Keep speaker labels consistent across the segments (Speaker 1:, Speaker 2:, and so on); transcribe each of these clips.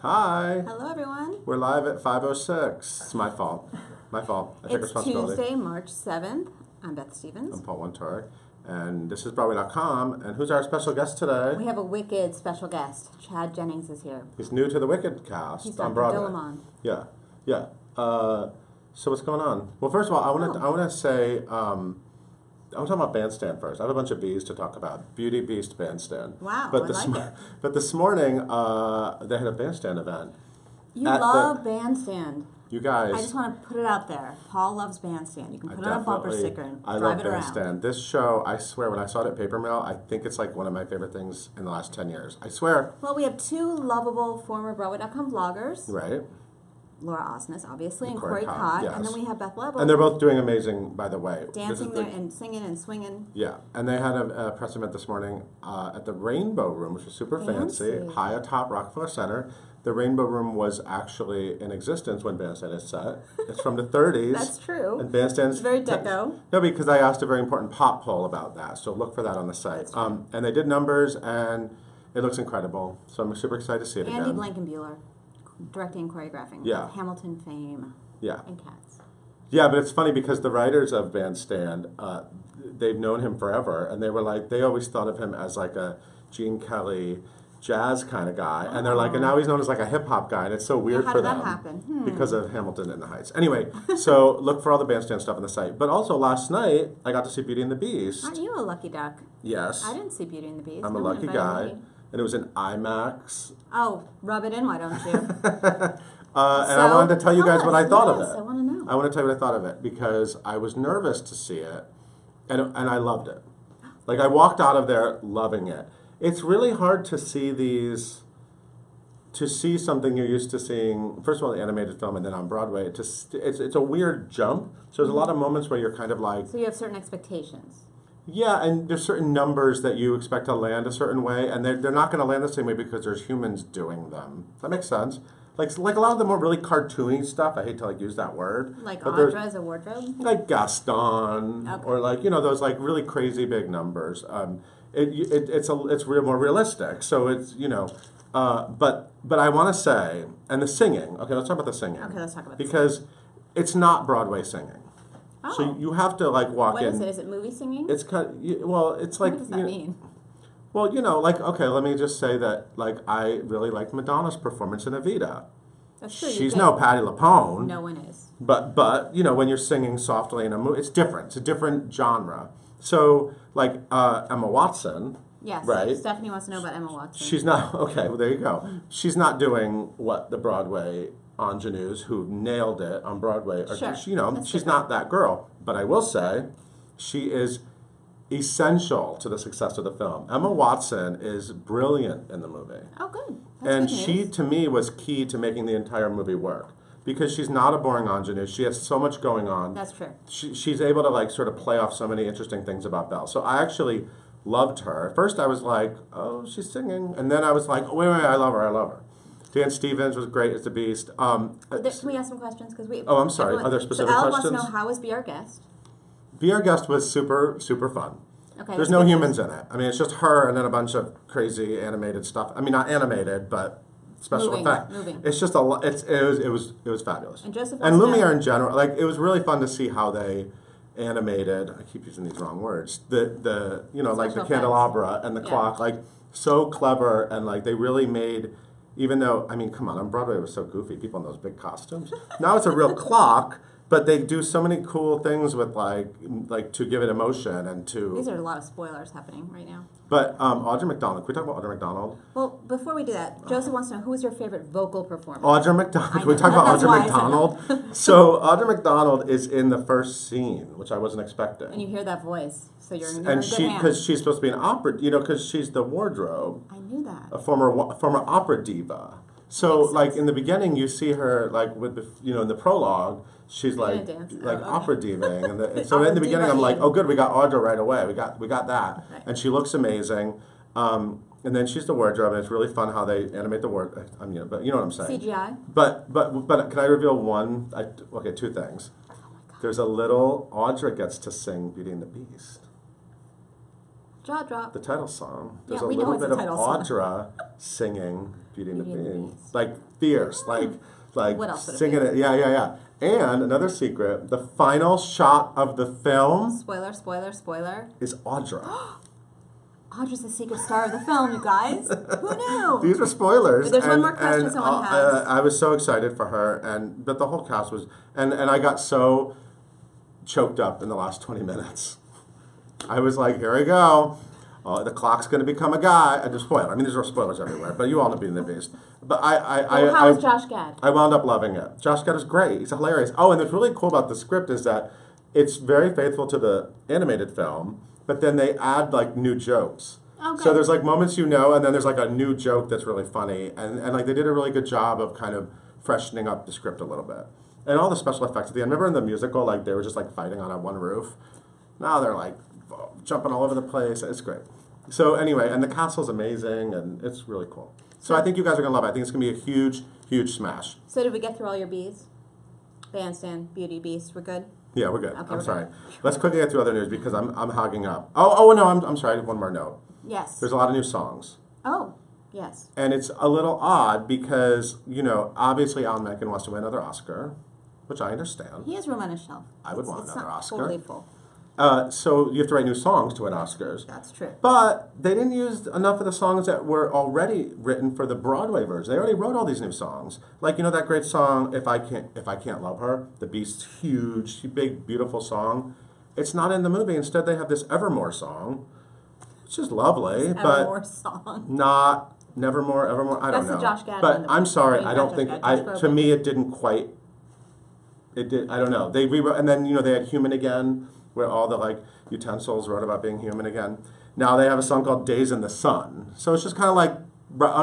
Speaker 1: Hi.
Speaker 2: Hello, everyone.
Speaker 1: We're live at 5:06. It's my fault. My fault. I take
Speaker 2: It's
Speaker 1: responsibility.
Speaker 2: Tuesday, March 7th. I'm Beth
Speaker 1: I'm
Speaker 2: Stevens.
Speaker 1: Paul Wontori. And this is Broadway.com. And who's our special guest today?
Speaker 2: We have a wicked special guest. Chad Jennings is here.
Speaker 1: He's new to the Wicked cast
Speaker 2: He's
Speaker 1: on
Speaker 2: Dr.
Speaker 1: Broadway.
Speaker 2: Dillamond.
Speaker 1: Yeah. Yeah. So what's going on? Well, first of all, I want to say I want to talk about Bandstand first. I have a bunch of B's to talk about. Beauty Beast Bandstand.
Speaker 2: Wow,
Speaker 1: but
Speaker 2: I
Speaker 1: this
Speaker 2: like it.
Speaker 1: But this morning, they had a Bandstand event.
Speaker 2: You love Bandstand.
Speaker 1: You guys.
Speaker 2: I just want to put it out there. Paul loves Bandstand. You can put on a bumper sticker and
Speaker 1: I
Speaker 2: drive
Speaker 1: love
Speaker 2: it around.
Speaker 1: Bandstand. This show, I swear, when I saw it at Paper Mill, I think it's like one of my favorite things in the last 10 years. I swear.
Speaker 2: Well, we have two lovable former Broadway.com vloggers.
Speaker 1: Right.
Speaker 2: Laura Osnes, obviously, and
Speaker 1: Corey
Speaker 2: Corey Cott.
Speaker 1: Cott,
Speaker 2: And
Speaker 1: yes.
Speaker 2: then we have Beth Level.
Speaker 1: And they're both doing amazing, by the way.
Speaker 2: dancing there and singing and swinging.
Speaker 1: Yeah, and they had a press event this morning at the Rainbow Room, which was super fancy, high atop Rockefeller Center. The Rainbow Room was actually in existence when Bandstand is set. It's from the 30s.
Speaker 2: That's true.
Speaker 1: And Bandstand's
Speaker 2: It's very deco.
Speaker 1: No, because I asked a very important pop poll about that, so look for that on the site.
Speaker 2: That's true.
Speaker 1: And they did numbers, and it looks incredible. So I'm super excited to see it
Speaker 2: Andy
Speaker 1: again.
Speaker 2: Blankenbuehler, directing and choreographing.
Speaker 1: Yeah.
Speaker 2: Of Hamilton fame.
Speaker 1: Yeah.
Speaker 2: And Cats.
Speaker 1: Yeah, but it's funny because the writers of Bandstand, they've known him forever, and they were like, they always thought of him as like a Gene Kelly jazz kind of guy, and they're like, and now he's known as like a hip hop guy, and it's so weird
Speaker 2: How
Speaker 1: for
Speaker 2: did
Speaker 1: them
Speaker 2: that happen?
Speaker 1: because of Hamilton in the Heights. Anyway, so look for all the Bandstand stuff on the site. But also last night, I got to see Beauty and the Beast.
Speaker 2: Aren't you a lucky duck?
Speaker 1: Yes,
Speaker 2: I didn't see Beauty and the Beast.
Speaker 1: I'm a
Speaker 2: No one
Speaker 1: lucky
Speaker 2: invited
Speaker 1: guy,
Speaker 2: me.
Speaker 1: and it was in IMAX.
Speaker 2: Oh, rub it in, why don't you?
Speaker 1: And I wanted to tell you guys what I thought of it.
Speaker 2: I want to know.
Speaker 1: I want to tell you what I thought of it because I was nervous to see it, and I loved it. Like I walked out of there loving it. It's really hard to see something you're used to seeing. First of all, the animated film, and then on Broadway. It's a weird jump. So there's a lot of moments where you're kind of like,
Speaker 2: So you have certain expectations.
Speaker 1: yeah, and there's certain numbers that you expect to land a certain way, and they're not going to land the same way because there's humans doing them. That makes sense. Like a lot of the more really cartoony stuff. I hate to like use that word.
Speaker 2: Like
Speaker 1: but there's-
Speaker 2: Audra as a wardrobe?
Speaker 1: like Gaston,
Speaker 2: Okay.
Speaker 1: or like those like really crazy big numbers. It's more realistic. So it's but I want to say, and the singing. Okay, let's talk about the singing.
Speaker 2: Okay, let's talk about
Speaker 1: because it's not Broadway singing.
Speaker 2: Oh.
Speaker 1: So you have to like walk
Speaker 2: What
Speaker 1: in.
Speaker 2: is it? Is it movie singing?
Speaker 1: It's well, it's like
Speaker 2: What does that mean?
Speaker 1: well, like okay, let me just say that like I really liked Madonna's performance in Evita.
Speaker 2: That's true.
Speaker 1: She's no Patti LuPone.
Speaker 2: No one is.
Speaker 1: But when you're singing softly in a movie, it's different. It's a different genre. So like Emma Watson,
Speaker 2: Yes.
Speaker 1: right?
Speaker 2: Stephanie wants to know about Emma Watson.
Speaker 1: She's not okay. Well, there you go. She's not doing what the Broadway ingenues who nailed it on Broadway.
Speaker 2: Sure.
Speaker 1: That's
Speaker 2: different.
Speaker 1: she's not that girl. But I will say, she is essential to the success of the film. Emma Watson is brilliant in the movie.
Speaker 2: Oh, good. That's
Speaker 1: And
Speaker 2: good
Speaker 1: she,
Speaker 2: news.
Speaker 1: to me, was key to making the entire movie work. Because she's not a boring ingenue. She has so much going on.
Speaker 2: That's true.
Speaker 1: She's able to, like, sort of play off so many interesting things about Belle. So I actually loved her. At first I was like, oh, she's singing. And then I was like, oh, wait, I love her. Dan Stevens was great as the Beast.
Speaker 2: Can we ask some questions?
Speaker 1: Oh, I'm sorry. Are there specific
Speaker 2: so Alec
Speaker 1: questions?
Speaker 2: wants to know, how was Be Our Guest?
Speaker 1: Be Our Guest was super, super fun.
Speaker 2: Okay.
Speaker 1: There's no humans in it. I mean, it's just her and then a bunch of crazy animated stuff. I mean, not animated, but special effect.
Speaker 2: Moving.
Speaker 1: It's just a lot. It was fabulous.
Speaker 2: And Joseph
Speaker 1: and
Speaker 2: wants to
Speaker 1: Lumiere
Speaker 2: know-
Speaker 1: in general, like it was really fun to see how they animated. I keep using these wrong words. The like the
Speaker 2: Special
Speaker 1: candelabra and the
Speaker 2: Yeah.
Speaker 1: clock, like so clever, and like they really made. Even though, I mean, come on, on Broadway it was so goofy, people in those big costumes. Now it's a real clock, but they do so many cool things with like to give it emotion and to.
Speaker 2: These are a lot of spoilers happening right now.
Speaker 1: But Audra McDonald, can we talk about Audra McDonald?
Speaker 2: Well, before we do that, Joseph wants to know, who was your favorite vocal performer?
Speaker 1: Audra McDonald.
Speaker 2: I
Speaker 1: Can we
Speaker 2: know.
Speaker 1: talk about
Speaker 2: That's
Speaker 1: Audra
Speaker 2: why I said
Speaker 1: McDonald? So Audra McDonald is in the first scene, which I wasn't expecting.
Speaker 2: And you hear that voice, so you're in
Speaker 1: And
Speaker 2: good hands.
Speaker 1: because she's supposed to be an opera, because she's the wardrobe,
Speaker 2: I knew that.
Speaker 1: a former opera diva. So
Speaker 2: Makes
Speaker 1: like
Speaker 2: sense.
Speaker 1: in the beginning, you see her like with the in the prologue, she's like
Speaker 2: gonna dance.
Speaker 1: like
Speaker 2: Oh, okay.
Speaker 1: opera diving, and so
Speaker 2: Opera
Speaker 1: in the beginning,
Speaker 2: diva
Speaker 1: I'm like,
Speaker 2: in.
Speaker 1: oh good, we got Audra right away. We got that,
Speaker 2: Right.
Speaker 1: and she looks amazing. And then she's the wardrobe, and it's really fun how they animate the ward. I mean, but you know what I'm saying.
Speaker 2: CGI?
Speaker 1: But can I reveal one? Two things. There's a little Audra gets to sing Beauty and the Beast.
Speaker 2: Jaw drop.
Speaker 1: The title song. There's
Speaker 2: Yeah,
Speaker 1: a
Speaker 2: we know
Speaker 1: little
Speaker 2: it's a
Speaker 1: bit of
Speaker 2: title song.
Speaker 1: Audra singing Beauty and the
Speaker 2: Beauty and the
Speaker 1: Beast.
Speaker 2: Beast.
Speaker 1: Like fierce, like
Speaker 2: What else would it
Speaker 1: singing
Speaker 2: be?
Speaker 1: it. Yeah. And another secret, the final shot of the film
Speaker 2: Spoiler, spoiler, spoiler.
Speaker 1: is Audra.
Speaker 2: Audra's the secret star of the film, you guys. Who knew?
Speaker 1: These are spoilers.
Speaker 2: But there's one more question someone has.
Speaker 1: I was so excited for her, but the whole cast was, and I got so choked up in the last 20 minutes. I was like, here we go. The clock's going to become a guy. I just spoiler. I mean, there's spoilers everywhere, but you all know Beauty and the Beast. But
Speaker 2: How was Josh Gad?
Speaker 1: I wound up loving it. Josh Gad is great. He's hilarious. Oh, and what's really cool about the script is that it's very faithful to the animated film, but then they add like new jokes.
Speaker 2: Okay.
Speaker 1: So there's like moments and then there's like a new joke that's really funny, and like they did a really good job of kind of freshening up the script a little bit. And all the special effects at the end. Remember in the musical, like they were just like fighting on one roof? Now they're like jumping all over the place. It's great. So anyway, and the castle's amazing, and it's really cool. So I think you guys are going to love it. I think it's going to be a huge, huge smash.
Speaker 2: So did we get through all your B's? Bandstand, Beauty, Beast, we're good?
Speaker 1: Yeah, we're good.
Speaker 2: Okay,
Speaker 1: I'm
Speaker 2: we're
Speaker 1: sorry.
Speaker 2: good.
Speaker 1: Let's quickly get through other news because I'm hogging up. Oh no, I'm sorry. I have one more note.
Speaker 2: Yes.
Speaker 1: There's a lot of new songs.
Speaker 2: Oh, yes.
Speaker 1: And it's a little odd because, obviously Alan Menken wants to win another Oscar, which I understand.
Speaker 2: He has room on his shelf.
Speaker 1: I would want another Oscar.
Speaker 2: Totally full.
Speaker 1: So you have to write new songs to win Oscars.
Speaker 2: That's true.
Speaker 1: But they didn't use enough of the songs that were already written for the Broadway version. They already wrote all these new songs. Like, that great song, If I Can't Love Her, the Beast's huge, big, beautiful song. It's not in the movie. Instead, they have this Evermore song, which is lovely, but
Speaker 2: Evermore song.
Speaker 1: not Nevermore, Evermore. I don't know.
Speaker 2: That's the Josh Gad
Speaker 1: But
Speaker 2: one.
Speaker 1: I'm sorry,
Speaker 2: I mean,
Speaker 1: I
Speaker 2: not
Speaker 1: don't
Speaker 2: Josh
Speaker 1: think.
Speaker 2: Gad, Josh
Speaker 1: To
Speaker 2: Groban.
Speaker 1: me, it didn't quite. It did. I don't know. They rewrote, and then they had Human Again, where all the utensils wrote about being human again. Now they have a song called Days in the Sun. So it's just kind of like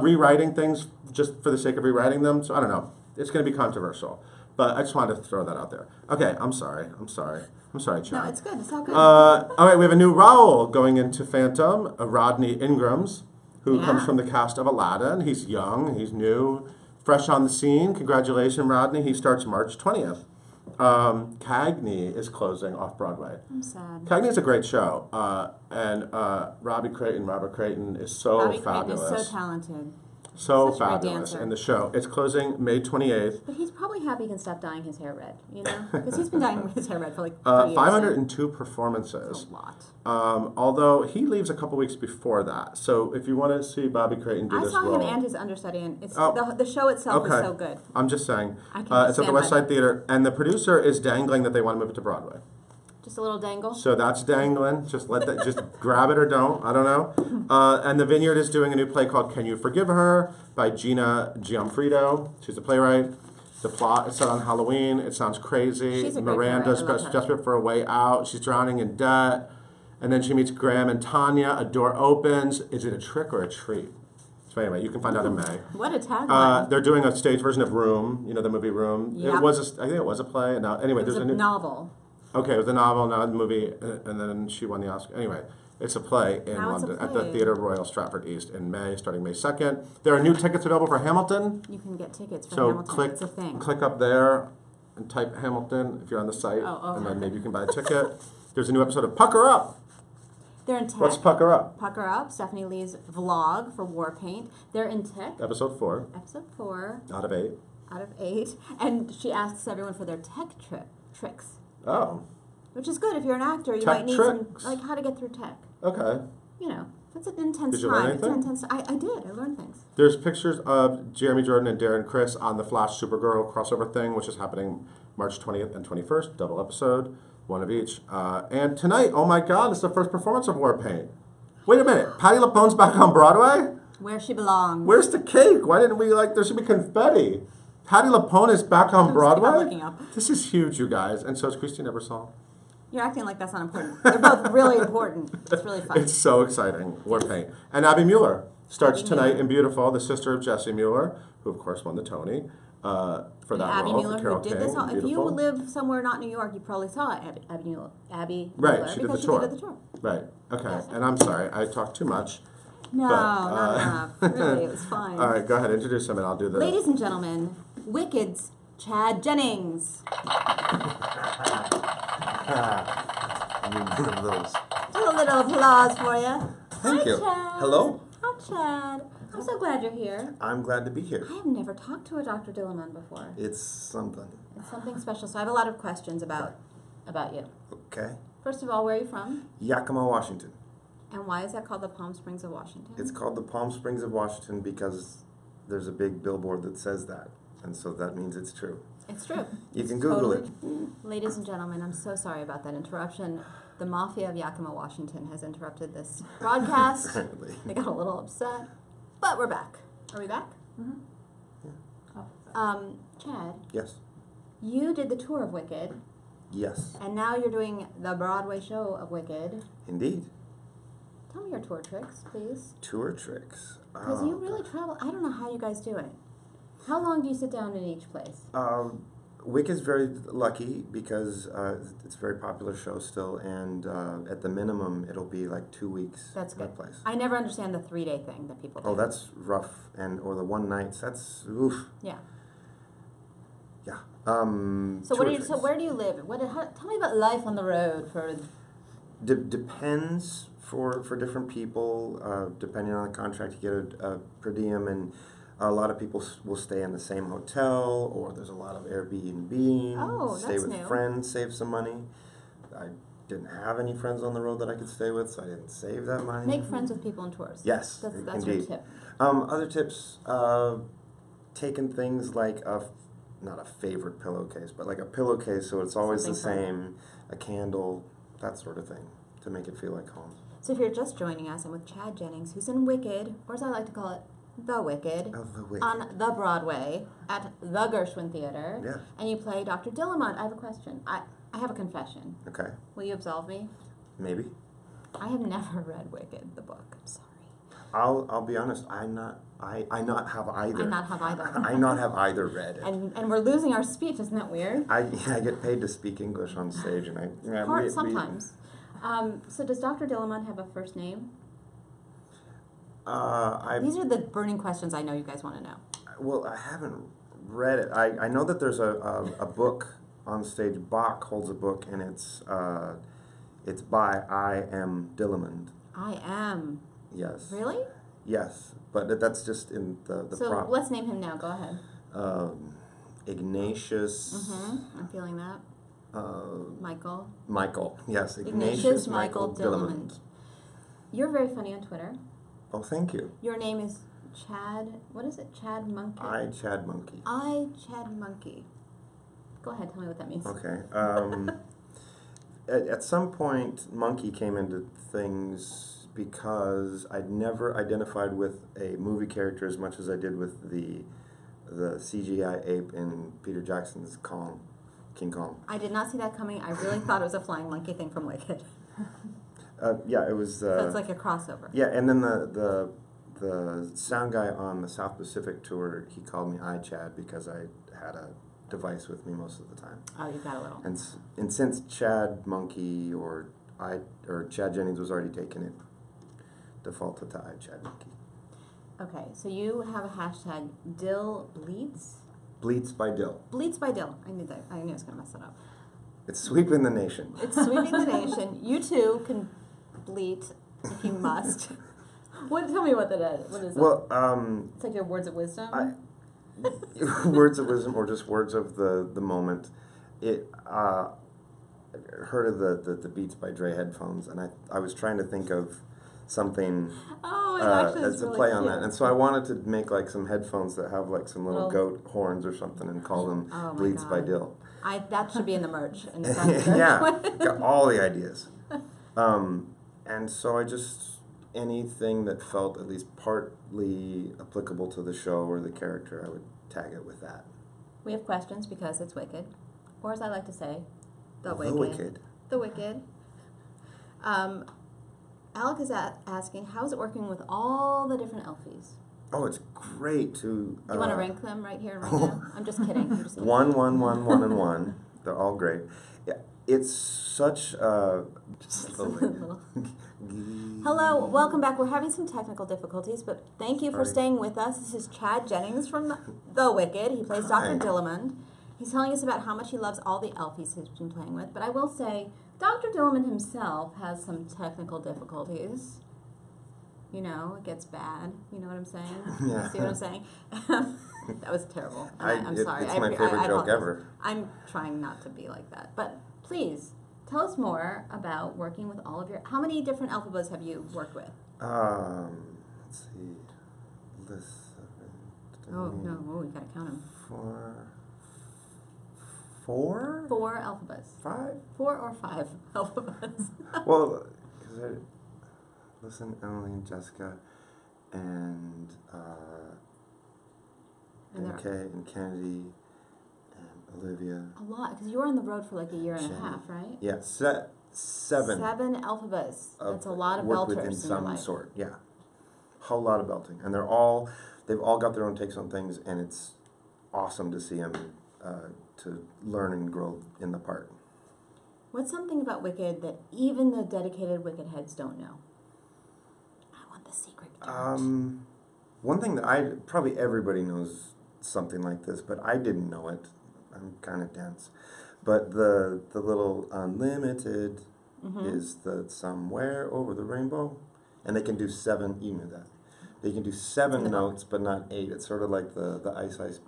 Speaker 1: rewriting things just for the sake of rewriting them. So I don't know. It's going to be controversial. But I just wanted to throw that out there. Okay, I'm sorry, Chad.
Speaker 2: No, it's good. It's all good.
Speaker 1: All right, we have a new Raoul going into Phantom, Rodney Ingrams, who comes from the cast of Aladdin. He's young, he's new, fresh on the scene. Congratulations, Rodney. He starts March 20th. Cagney is closing off-Broadway.
Speaker 2: I'm sad.
Speaker 1: Cagney is a great show, and Robert Creighton is so
Speaker 2: Bobby
Speaker 1: fabulous.
Speaker 2: Creighton is so talented.
Speaker 1: So
Speaker 2: Such a great
Speaker 1: fabulous
Speaker 2: dancer.
Speaker 1: in the show. It's closing May 28th.
Speaker 2: But he's probably happy he can stop dyeing his hair red, Because he's been dyeing his hair red for 3 years.
Speaker 1: 502
Speaker 2: That's
Speaker 1: performances.
Speaker 2: a lot.
Speaker 1: Although he leaves a couple weeks before that. So if you want to see Bobby Creighton do
Speaker 2: I
Speaker 1: this
Speaker 2: saw
Speaker 1: role.
Speaker 2: him and his understudy, and it's
Speaker 1: Oh.
Speaker 2: the show itself is
Speaker 1: Okay.
Speaker 2: so good.
Speaker 1: I'm just saying.
Speaker 2: I can
Speaker 1: It's at the
Speaker 2: stand
Speaker 1: West
Speaker 2: by
Speaker 1: Side
Speaker 2: that.
Speaker 1: Theater, and the producer is dangling that they want to move it to Broadway.
Speaker 2: Just a little dangle.
Speaker 1: So that's dangling. Just let that. Just grab it or don't. I don't know. And the Vineyard is doing a new play called "Can You Forgive Her" by Gina Gianfrido. She's a playwright. The plot is set on Halloween. It sounds crazy.
Speaker 2: She's a great
Speaker 1: Miranda's
Speaker 2: playwright. I love her.
Speaker 1: desperate for a way out. She's drowning in debt. And then she meets Graham and Tanya. A door opens. Is it a trick or a treat? So anyway, you can find out in May.
Speaker 2: What a tagline.
Speaker 1: They're doing a stage version of Room. The movie Room.
Speaker 2: Yep.
Speaker 1: It was. I think it was a play. And now, anyway,
Speaker 2: It was
Speaker 1: there's
Speaker 2: a
Speaker 1: a new.
Speaker 2: novel.
Speaker 1: Okay, it was a novel, now the movie, and then she won the Oscar. Anyway, it's a play in
Speaker 2: Now it's a
Speaker 1: London at the
Speaker 2: play.
Speaker 1: Theatre Royal Stratford East in May, starting May 2nd. There are new tickets available for Hamilton,
Speaker 2: You can get tickets for
Speaker 1: so
Speaker 2: Hamilton. It's a thing.
Speaker 1: click up there and type Hamilton if you're on the site,
Speaker 2: Oh,
Speaker 1: and
Speaker 2: okay.
Speaker 1: then maybe you can buy a ticket. There's a new episode of Pucker Up.
Speaker 2: They're in tech.
Speaker 1: What's Pucker Up?
Speaker 2: Pucker Up, Stephanie Lee's vlog for War Paint. They're in tech.
Speaker 1: Episode 4
Speaker 2: Episode 4
Speaker 1: out of 8.
Speaker 2: out of 8. And she asks everyone for their tech tricks.
Speaker 1: Oh,
Speaker 2: Which is good if you're an actor. You
Speaker 1: Tech
Speaker 2: might need
Speaker 1: tricks?
Speaker 2: some, how to get through tech.
Speaker 1: okay.
Speaker 2: That's an intense
Speaker 1: Did you learn
Speaker 2: time. It's an
Speaker 1: anything?
Speaker 2: intense. I did. I learned things.
Speaker 1: There's pictures of Jeremy Jordan and Darren Criss on the Flash Supergirl crossover thing, which is happening March 20th and 21st, double episode, one of each. And tonight, oh my God, it's the first performance of War Paint. Wait a minute, Patti LuPone's back on Broadway?
Speaker 2: Where she belongs.
Speaker 1: Where's the cake? Why didn't we, there should be confetti. Patti LuPone is back on
Speaker 2: Keep on
Speaker 1: Broadway?
Speaker 2: looking up.
Speaker 1: This is huge, you guys. And so is Christine Ebersol.
Speaker 2: You're acting like that's not important. They're both really important. It's really fun.
Speaker 1: It's so exciting, War Paint. And Abby Mueller starts
Speaker 2: Abby
Speaker 1: tonight
Speaker 2: Mueller.
Speaker 1: in Beautiful, the sister of Jesse Mueller, who of course won the Tony for that
Speaker 2: Abby
Speaker 1: role
Speaker 2: Mueller,
Speaker 1: for Carol
Speaker 2: who did
Speaker 1: King.
Speaker 2: this all.
Speaker 1: in
Speaker 2: If you
Speaker 1: Beautiful.
Speaker 2: live somewhere not New York, you probably saw Abby Mueller.
Speaker 1: Right, she did
Speaker 2: because
Speaker 1: the tour.
Speaker 2: She did the tour.
Speaker 1: Right, okay. And I'm sorry, I talked too much.
Speaker 2: No,
Speaker 1: But,
Speaker 2: not enough. Really, it was fine.
Speaker 1: All right, go ahead, introduce him and I'll do the...
Speaker 2: Ladies and gentlemen, Wicked's Chad Jennings.
Speaker 3: I need one of those.
Speaker 2: Do a a little applause for you.
Speaker 3: Thank you.
Speaker 2: Chad.
Speaker 3: Hello.
Speaker 2: Hi, Chad. I'm so glad you're here.
Speaker 3: I'm glad to be here.
Speaker 2: I have never talked to a Dr. Dillamond before.
Speaker 3: It's something.
Speaker 2: It's something special. So I have a lot of questions about you.
Speaker 3: Okay.
Speaker 2: First of all, where are you from?
Speaker 3: Yakima, Washington.
Speaker 2: And why is that called the Palm Springs of Washington?
Speaker 3: It's called the Palm Springs of Washington because there's a big billboard that says that. And so that means it's true.
Speaker 2: It's true.
Speaker 3: You
Speaker 2: It's
Speaker 3: can Google
Speaker 2: totally. Ladies and gentlemen, I'm so sorry about that interruption. The Mafia of Yakima, Washington has interrupted this broadcast.
Speaker 3: Apparently.
Speaker 2: They got a little upset. But we're back. Are we back?
Speaker 4: Mm-hmm.
Speaker 2: Chad,
Speaker 3: Yes.
Speaker 2: you did the tour of Wicked,
Speaker 3: Yes.
Speaker 2: and now you're doing the Broadway show of Wicked.
Speaker 3: Indeed.
Speaker 2: Tell me your tour tricks, please.
Speaker 3: Tour tricks.
Speaker 2: Because you really travel. I don't know how you guys do it. How long do you sit down in each place?
Speaker 3: Wick is very lucky because it's a very popular show still, and at the minimum, it'll be like 2 weeks.
Speaker 2: That's
Speaker 3: per
Speaker 2: good.
Speaker 3: place.
Speaker 2: I never understand the 3-day thing that people do.
Speaker 3: Oh, that's rough, or the one nights. That's oof.
Speaker 2: Yeah.
Speaker 3: Yeah.
Speaker 2: So
Speaker 3: tour
Speaker 2: So
Speaker 3: tricks.
Speaker 2: where do you live? Tell me about life on the road for.
Speaker 3: Depends for different people. Depending on the contract, you get a per diem, and a lot of people will stay in the same hotel, or there's a lot of Airbnb.
Speaker 2: Oh,
Speaker 3: stay
Speaker 2: that's
Speaker 3: with
Speaker 2: new.
Speaker 3: friends, save some money. I didn't have any friends on the road that I could stay with, so I didn't save that money.
Speaker 2: Make friends with people on tours.
Speaker 3: Yes,
Speaker 2: That's
Speaker 3: indeed.
Speaker 2: your tip.
Speaker 3: Other tips, taking things like not a favorite pillowcase, but like a pillowcase so it's always the
Speaker 2: Something
Speaker 3: same, a candle, that sort of thing, to make it feel like home.
Speaker 2: So if you're just joining us, I'm with Chad Jennings, who's in Wicked, or as I like to call it, The Wicked,
Speaker 3: Oh, the Wicked.
Speaker 2: on the Broadway at the Gershwin Theater.
Speaker 3: Yeah.
Speaker 2: And you play Dr. Dillamond. I have a question. I have a confession.
Speaker 3: Okay,
Speaker 2: Will you absolve me?
Speaker 3: maybe.
Speaker 2: I have never read Wicked, the book. I'm sorry.
Speaker 3: I'll be honest. I not have either.
Speaker 2: I not have either.
Speaker 3: I not have either read it.
Speaker 2: And we're losing our speech. Isn't that weird?
Speaker 3: I get paid to speak English on stage, and
Speaker 2: Sometimes. So does Dr. Dillamond have a first name? These are the burning questions I know you guys want to know.
Speaker 3: Well, I haven't read it. I know that there's a book on stage. Bach holds a book, and it's by I am Dillamond.
Speaker 2: I am.
Speaker 3: Yes.
Speaker 2: Really?
Speaker 3: Yes, but that's just in the
Speaker 2: So
Speaker 3: prop.
Speaker 2: let's name him now. Go ahead.
Speaker 3: Ignatius.
Speaker 2: I'm feeling that. Michael.
Speaker 3: Michael. Yes,
Speaker 2: Ignatius Michael Dillamond. You're very funny on Twitter.
Speaker 3: Oh, thank you.
Speaker 2: Your name is Chad. What is it? Chad Monkey.
Speaker 3: Chad Monkey.
Speaker 2: Chad Monkey. Go ahead. Tell me what that means.
Speaker 3: Okay. At some point, monkey came into things because I'd never identified with a movie character as much as I did with the CGI ape in Peter Jackson's King Kong.
Speaker 2: I did not see that coming. I really thought it was a flying monkey thing from Wicked.
Speaker 3: Yeah, it was.
Speaker 2: So it's like a crossover.
Speaker 3: Yeah, and then the sound guy on the South Pacific tour, he called me Chad because I had a device with me most of the time.
Speaker 2: Oh, you got a little.
Speaker 3: And since Chad Monkey or Chad Jennings was already taken, it defaulted to Chad Monkey.
Speaker 2: Okay, so you have a hashtag Dill Bleeds.
Speaker 3: Bleats by Dill.
Speaker 2: Bleeds by Dill. I knew that. I knew I was gonna mess that up.
Speaker 3: It's sweeping the nation.
Speaker 2: It's sweeping the nation. You too can bleat if you must. Tell me what that is. What is that?
Speaker 3: Well,
Speaker 2: It's like your words of wisdom.
Speaker 3: words of wisdom or just words of the moment. Heard of the Beats by Dre headphones, and I was trying to think of something as a play on that, and so I wanted to make like some headphones that have like some little goat horns or something, and call them Bleats by Dill.
Speaker 2: That should be in the merch. In the
Speaker 3: Yeah, got all the ideas. And so I just, anything that felt at least partly applicable to the show or the character, I would tag it with that.
Speaker 2: We have questions because it's Wicked. Or as I like to say, the
Speaker 3: The Wicked.
Speaker 2: The Wicked. Alec is asking, how's it working with all the different Elfies?
Speaker 3: Oh, it's great to...
Speaker 2: Do you want to rank them right here and right now? I'm just kidding. I'm just kidding.
Speaker 3: 1, 1, 1, 1, and 1. They're all great. Yeah, it's such
Speaker 2: Hello, welcome back. We're having some technical difficulties, but thank you for
Speaker 3: Sorry.
Speaker 2: staying with us. This is Chad Jennings from The Wicked. He plays Dr.
Speaker 3: Hi.
Speaker 2: Dillamond. He's telling us about how much he loves all the Elfies he's been playing with, but I will say Dr. Dillman himself has some technical difficulties. You know, it gets bad. You know what I'm saying?
Speaker 3: Yeah.
Speaker 2: See what I'm saying? That was terrible. I'm sorry.
Speaker 3: It's my favorite joke ever.
Speaker 2: I'm trying not to be like that. But please, tell us more about working with all of your... How many different alphabets have you worked with?
Speaker 3: Let's see.
Speaker 2: Oh, no. You got to count them.
Speaker 3: 4?
Speaker 2: 4 alphabets.
Speaker 3: 5?
Speaker 2: 4 or 5 alphabets.
Speaker 3: Well, listen, Emily and Jessica, and Kay and Kennedy and Olivia.
Speaker 2: A lot, because you were on the road for like a year and a half, right?
Speaker 3: Yeah, 7.
Speaker 2: 7 alphabets. That's a lot of belters
Speaker 3: in
Speaker 2: in
Speaker 3: some
Speaker 2: your life.
Speaker 3: sort. Yeah, whole lot of belting, and they've all got their own takes on things, and it's awesome to see them to learn and grow in the part.
Speaker 2: What's something about Wicked that even the dedicated Wicked heads don't know? I want the secret.
Speaker 3: One thing that probably everybody knows something like this, but I didn't know it. I'm kind of dense. But the little unlimited is the somewhere over the rainbow. And they can do 7, you knew that. They can do 7 notes, but not 8. It's sort of like the Ice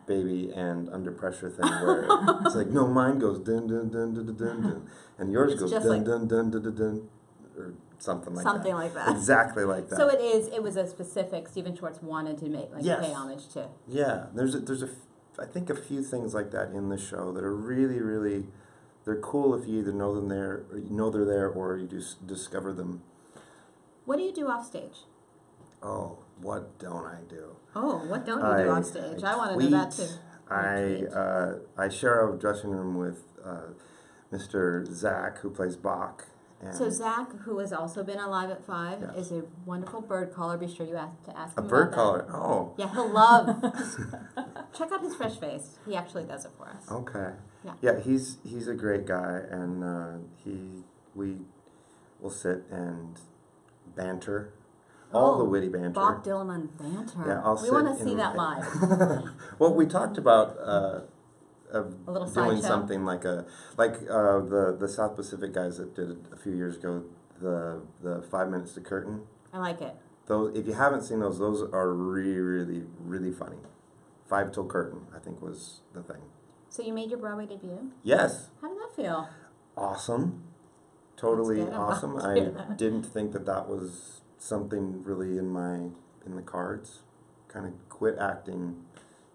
Speaker 3: Baby and Under Pressure thing where it's like, no, mine goes dun dun dun dun dun dun, dun and yours goes dun dun dun dun dun dun, or something like that.
Speaker 2: Something like that.
Speaker 3: Exactly like that.
Speaker 2: So it was a specific Stephen Schwartz wanted to make, pay homage to.
Speaker 3: Yeah, I think a few things like that in the show that are really, really, they're cool if you either know them there, or you know they're there, or you just discover them.
Speaker 2: What do you do off stage?
Speaker 3: Oh, what don't I do?
Speaker 2: Oh, what don't you do on stage? I want to know that too.
Speaker 3: I share a dressing room with Mr. Zach, who plays Bach.
Speaker 2: So Zach, who has also been on Live at 5, is a wonderful bird caller. Be sure you ask him about that.
Speaker 3: A bird caller? Oh.
Speaker 2: Yeah, he'll love. Check out his fresh face. He actually does it for us.
Speaker 3: Okay.
Speaker 2: Yeah,
Speaker 3: he's a great guy, and we will sit and banter. All the witty banter.
Speaker 2: Bach Dillman banter.
Speaker 3: Yeah,
Speaker 2: we want to see that live.
Speaker 3: Well, we talked about doing something like the South Pacific guys that did it a few years ago, the 5 minutes to curtain.
Speaker 2: I like it.
Speaker 3: Those, if you haven't seen those are really, really, really funny. 5 till curtain, I think, was the thing.
Speaker 2: So you made your Broadway debut?
Speaker 3: Yes.
Speaker 2: How did that feel?
Speaker 3: Awesome. Totally awesome. I didn't think that was something really in the cards. Kind of quit acting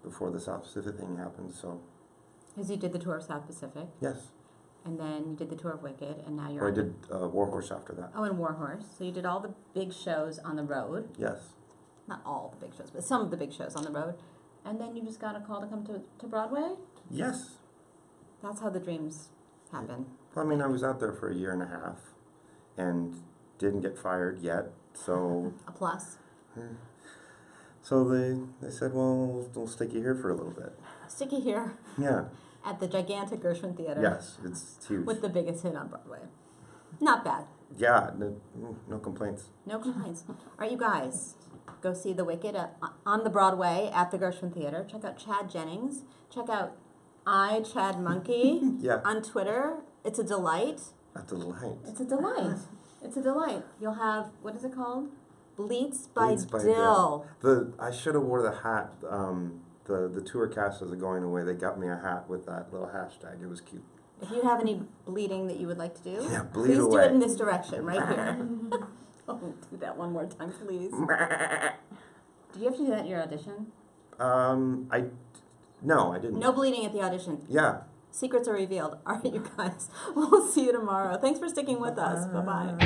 Speaker 3: before the South Pacific thing happened, so.
Speaker 2: Because you did the tour of South Pacific.
Speaker 3: Yes.
Speaker 2: And then you did the tour of Wicked, and now you're.
Speaker 3: Or I did Warhorse after that.
Speaker 2: Oh, and Warhorse. So you did all the big shows on the road.
Speaker 3: Yes.
Speaker 2: Not all the big shows, but some of the big shows on the road. And then you just got a call to come to Broadway?
Speaker 3: Yes.
Speaker 2: That's how the dreams happen.
Speaker 3: Well, I mean, I was out there for a year and a half and didn't get fired yet, so...
Speaker 2: A plus.
Speaker 3: So they said, well, we'll stick you here for a little bit.
Speaker 2: Stick you here.
Speaker 3: Yeah.
Speaker 2: At the gigantic Gershwin Theater.
Speaker 3: Yes, it's huge.
Speaker 2: With the biggest hit on Broadway. Not bad.
Speaker 3: Yeah, no complaints.
Speaker 2: No complaints. All right, you guys, go see The Wicked on the Broadway at the Gershwin Theater. Check out Chad Jennings. Check out Chad Monkey on Twitter. It's a delight.
Speaker 3: A delight.
Speaker 2: It's a delight. It's a delight. You'll have, what is it called? Bleats by Dill.
Speaker 3: I should have wore the hat. The tour cast was going away. They got me a hat with that little hashtag. It was cute.
Speaker 2: If you have any bleeding that you would like to do,
Speaker 3: bleed
Speaker 2: please
Speaker 3: away.
Speaker 2: do it in this direction, right here. Oh, do that one more time, please. Did you have to do that at your audition?
Speaker 3: No, I didn't.
Speaker 2: No bleeding at the audition.
Speaker 3: Yeah.
Speaker 2: Secrets are revealed. All right, you guys. We'll see you tomorrow. Thanks for sticking with us. Bye-bye.